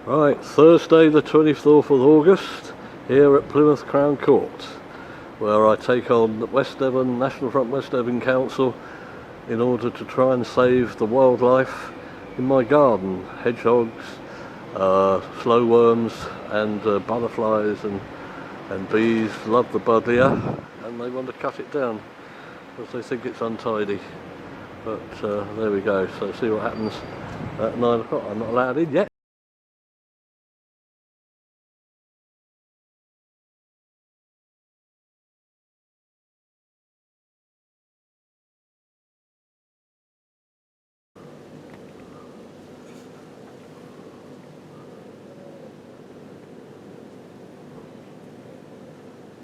Right, Thursday the 24th of August here at Plymouth Crown Court, where I take on West Devon, National Front West Devon Council in order to try and save the wildlife in my garden. Hedgehogs, slow worms and butterflies and bees love the Buddleia and they want to cut it down because they think it's untidy. But there we go, so see what happens at 9 o'clock. I'm not allowed in yet.